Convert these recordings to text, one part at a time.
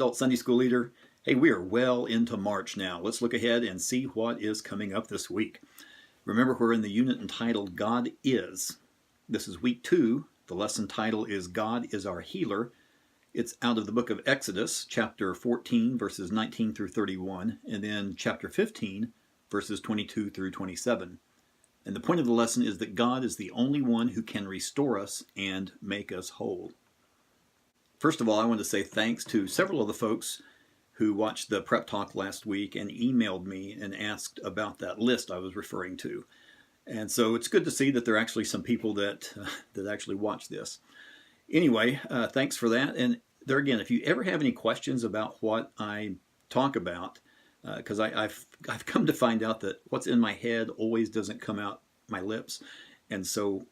Adult Sunday School Leader. Hey, we are well into March now. Let's look ahead and see what is coming up this week. Remember, we're in the unit entitled God Is. This is week 2. The lesson title is God is Our Healer. It's out of the book of Exodus, chapter 14, verses 19 through 31, and then chapter 15, verses 22 through 27. And the point of the lesson is that God is the only one who can restore us and make us whole. First of all, I want to say thanks to several of the folks who watched the Prep Talk last week and emailed me and asked about that list I was referring to. And so it's good to see that there are actually some people that actually watch this. Anyway, thanks for that. And there again, if you ever have any questions about what I talk about, because I've come to find out that what's in my head always doesn't come out my lips, and so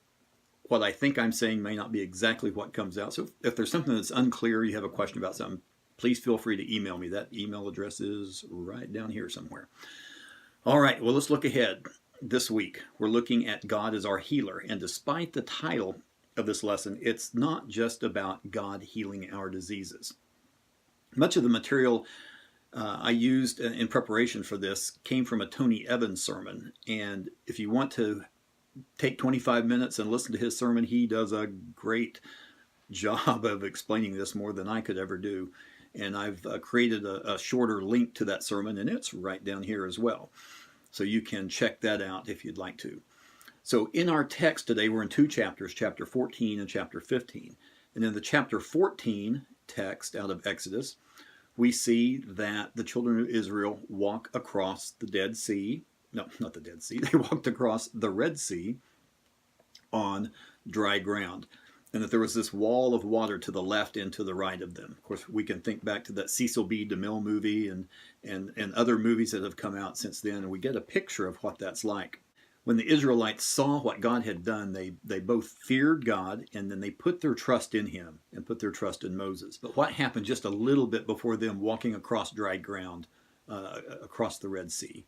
what I think I'm saying may not be exactly what comes out. So if there's something that's unclear, you have a question about something, please feel free to email me. That email address is right down here somewhere. All right, well, let's look ahead. This week, we're looking at God as our healer, and despite the title of this lesson, it's not just about God healing our diseases. Much of the material I used in preparation for this came from a Tony Evans sermon, and if you want to take 25 minutes and listen to his sermon, he does a great job of explaining this more than I could ever do. And I've created a shorter link to that sermon, and it's right down here as well. So you can check that out if you'd like to. So in our text today, we're in 2 chapters, chapter 14 and chapter 15. And in the chapter 14 text out of Exodus, we see that the children of Israel walk across the Dead Sea. No, not the Dead Sea. They walked across the Red Sea on dry ground. And that there was this wall of water to the left and to the right of them. Of course, we can think back to that Cecil B. DeMille movie and other movies that have come out since then, and we get a picture of what that's like. When the Israelites saw what God had done, they both feared God, and then they put their trust in him and put their trust in Moses. But what happened just a little bit before them walking across dry ground, across the Red Sea?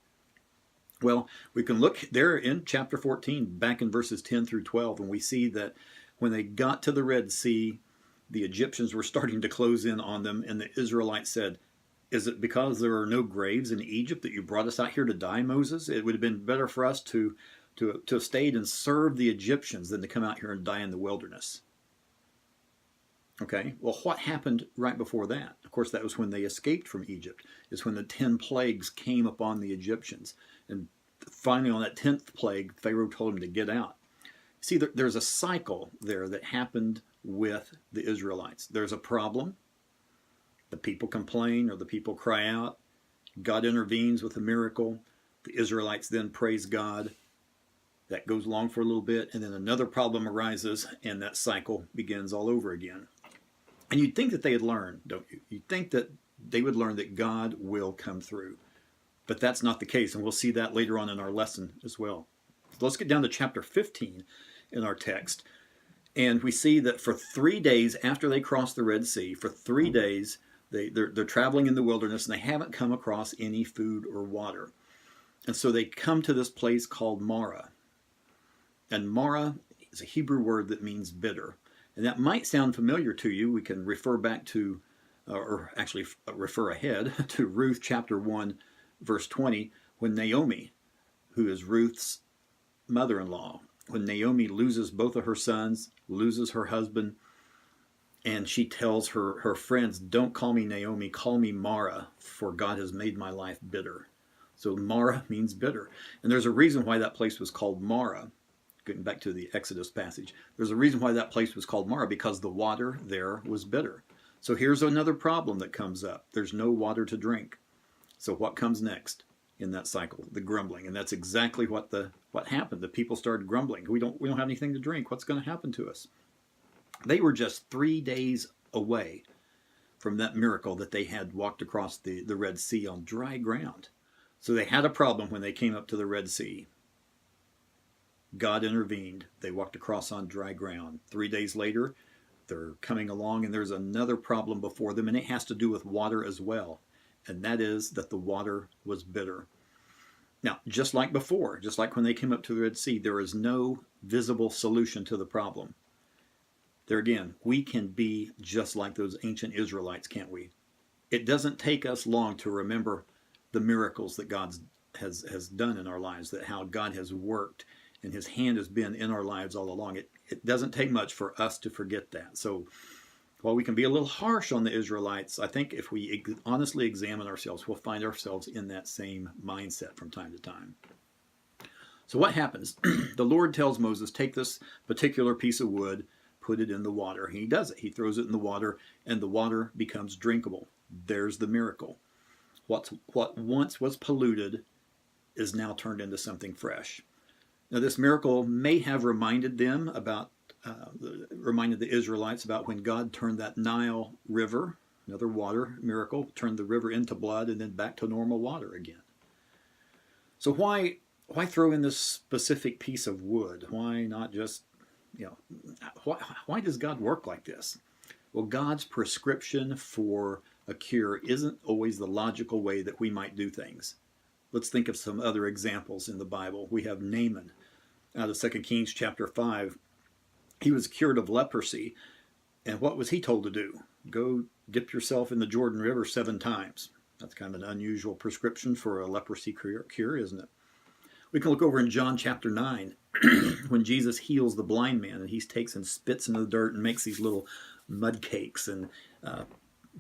Well, we can look there in chapter 14, back in verses 10 through 12, and we see that when they got to the Red Sea, the Egyptians were starting to close in on them, and the Israelites said, "Is it because there are no graves in Egypt that you brought us out here to die, Moses? It would have been better for us to have stayed and served the Egyptians than to come out here and die in the wilderness." Okay, well, what happened right before that? Of course, that was when they escaped from Egypt. It's when the 10 plagues came upon the Egyptians. And finally, on that 10th plague, Pharaoh told them to get out. See, there's a cycle there that happened with the Israelites. There's a problem. The people complain or the people cry out. God intervenes with a miracle. The Israelites then praise God. That goes along for a little bit, and then another problem arises, and that cycle begins all over again. And you'd think that they had learned, don't you? You'd think that they would learn that God will come through. But that's not the case, and we'll see that later on in our lesson as well. Let's get down to chapter 15 in our text. And we see that for 3 days after they cross the Red Sea, for 3 days, they're traveling in the wilderness, and they haven't come across any food or water. And so they come to this place called Marah. And Marah is a Hebrew word that means bitter. And that might sound familiar to you. We can refer back to, or actually refer ahead to Ruth chapter 1, verse 20, when Naomi, who is Ruth's mother-in-law, when Naomi loses both of her sons, loses her husband, and she tells her friends, "Don't call me Naomi, call me Mara, for God has made my life bitter." So Mara means bitter. And there's a reason why that place was called Mara. Getting back to the Exodus passage, there's a reason why that place was called Mara, because the water there was bitter. So here's another problem that comes up. There's no water to drink. So what comes next in that cycle? The grumbling. And that's exactly what happened. The people started grumbling. We don't have anything to drink. What's going to happen to us? They were just 3 days away from that miracle that they had walked across the Red Sea on dry ground. So they had a problem when they came up to the Red Sea. God intervened. They walked across on dry ground. 3 days later, they're coming along, and there's another problem before them, and it has to do with water as well. And that is that the water was bitter. Now, just like before, just like when they came up to the Red Sea, there is no visible solution to the problem. There again, we can be just like those ancient Israelites, can't we? It doesn't take us long to remember the miracles that God has done in our lives, that how God has worked and his hand has been in our lives all along. It doesn't take much for us to forget that. So while we can be a little harsh on the Israelites, I think if we honestly examine ourselves, we'll find ourselves in that same mindset from time to time. So what happens? The Lord tells Moses, take this particular piece of wood, put it in the water. He does it. He throws it in the water, and the water becomes drinkable. There's the miracle. What once was polluted is now turned into something fresh. Now, this miracle may have reminded them about, reminded the Israelites about when God turned that Nile River, another water miracle, turned the river into blood and then back to normal water again. So why throw in this specific piece of wood? Why not just, why does God work like this? Well, God's prescription for a cure isn't always the logical way that we might do things. Let's think of some other examples in the Bible. We have Naaman out of 2 Kings chapter 5. He was cured of leprosy. And what was he told to do? Go dip yourself in the Jordan River 7 times. That's kind of an unusual prescription for a leprosy cure, isn't it? We can look over in John chapter 9 when Jesus heals the blind man, and he takes and spits into the dirt and makes these little mud cakes and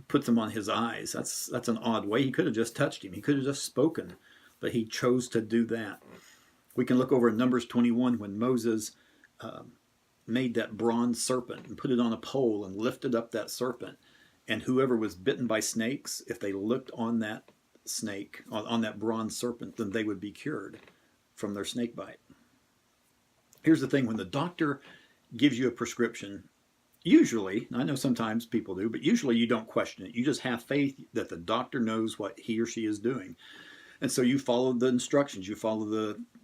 puts them on his eyes. That's an odd way. He could have just touched him. He could have just spoken, but he chose to do that. We can look over in Numbers 21 when Moses made that bronze serpent and put it on a pole and lifted up that serpent. And whoever was bitten by snakes, if they looked on that snake, on that bronze serpent, then they would be cured from their snake bite. Here's the thing, when the doctor gives you a prescription, usually, I know sometimes people do, but usually you don't question it. You just have faith that the doctor knows what he or she is doing. And so you follow the instructions, you follow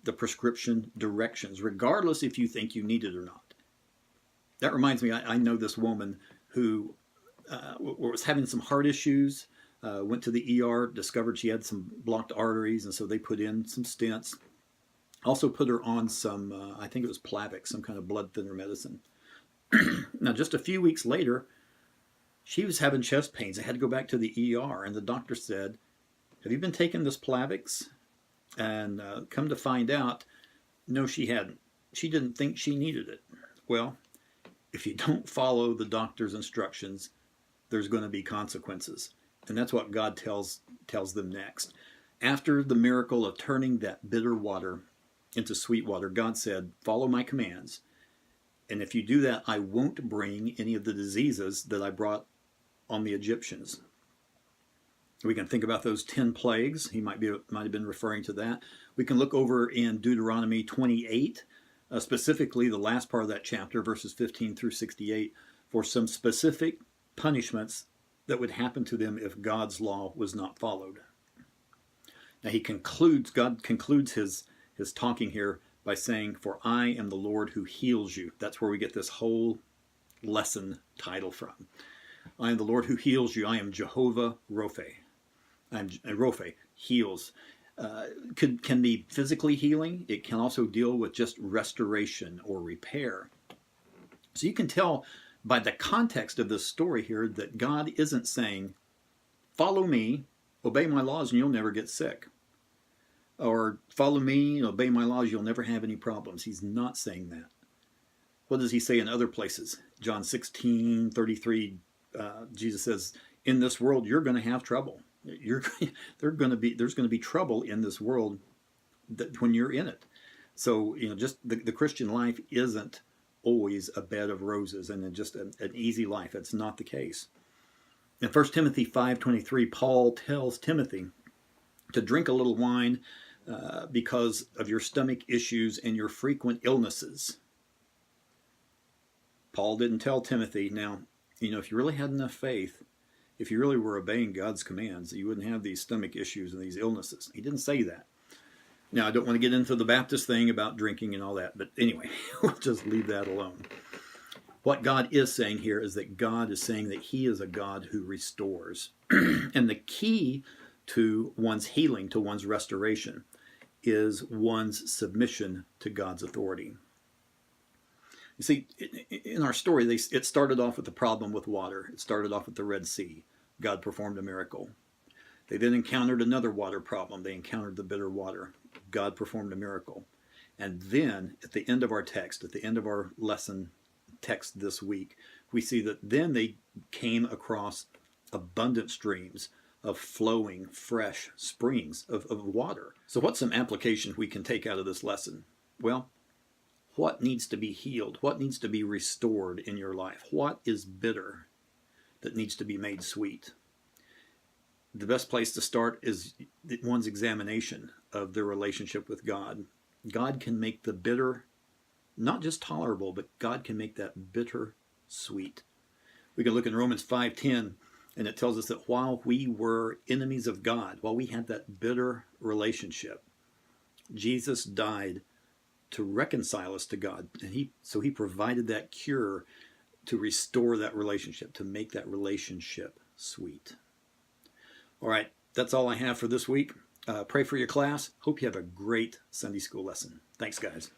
the prescription directions, regardless if you think you need it or not. That reminds me, I know this woman who was having some heart issues, went to the ER, discovered she had some blocked arteries, and so they put in some stents. Also put her on some, I think it was Plavix, some kind of blood thinner medicine. Now, just a few weeks later, she was having chest pains. I had to go back to the ER, and the doctor said, have you been taking this Plavix? And come to find out, no, she hadn't. She didn't think she needed it. Well, if you don't follow the doctor's instructions, there's going to be consequences. And that's what God tells them next. After the miracle of turning that bitter water into sweet water, God said, follow my commands. And if you do that, I won't bring any of the diseases that I brought on the Egyptians. We can think about those 10 plagues. He might have been referring to that. We can look over in Deuteronomy 28, specifically the last part of that chapter, verses 15 through 68, for some specific punishments that would happen to them if God's law was not followed. Now God concludes his talking here by saying, for I am the Lord who heals you. That's where we get this whole lesson title from. I am the Lord who heals you. I am Jehovah Rophe. Rophe heals. Can be physically healing. It can also deal with just restoration or repair. So you can tell by the context of this story here that God isn't saying, follow me, obey my laws, and you'll never get sick. Or follow me, obey my laws, you'll never have any problems. He's not saying that. What does he say in other places? John 16:33, Jesus says, in this world you're going to have trouble. There's going to be trouble in this world when you're in it. So, just the Christian life isn't always a bed of roses and just an easy life. It's not the case. In 1 Timothy 5:23, Paul tells Timothy to drink a little wine because of your stomach issues and your frequent illnesses. Paul didn't tell Timothy, now, if you really had enough faith, if you really were obeying God's commands, you wouldn't have these stomach issues and these illnesses. He didn't say that. Now, I don't want to get into the Baptist thing about drinking and all that, but anyway, we'll just leave that alone. What God is saying here is that God is saying that he is a God who restores. And the key to one's healing, to one's restoration, is one's submission to God's authority. You see, in our story, it started off with the problem with water. It started off with the Red Sea. God performed a miracle. They then encountered another water problem. They encountered the bitter water. God performed a miracle. And then at the end of our text, at the end of our lesson text this week, we see that then they came across abundant streams of flowing, fresh springs of water. So what's some applications we can take out of this lesson? Well, what needs to be healed? What needs to be restored in your life? What is bitter that needs to be made sweet? The best place to start is one's examination of their relationship with God. God can make the bitter not just tolerable, but God can make that bitter sweet. We can look in Romans 5:10, and it tells us that while we were enemies of God, while we had that bitter relationship, Jesus died to reconcile us to God. And he provided that cure to restore that relationship, to make that relationship sweet. All right, that's all I have for this week. Pray for your class. Hope you have a great Sunday school lesson. Thanks, guys.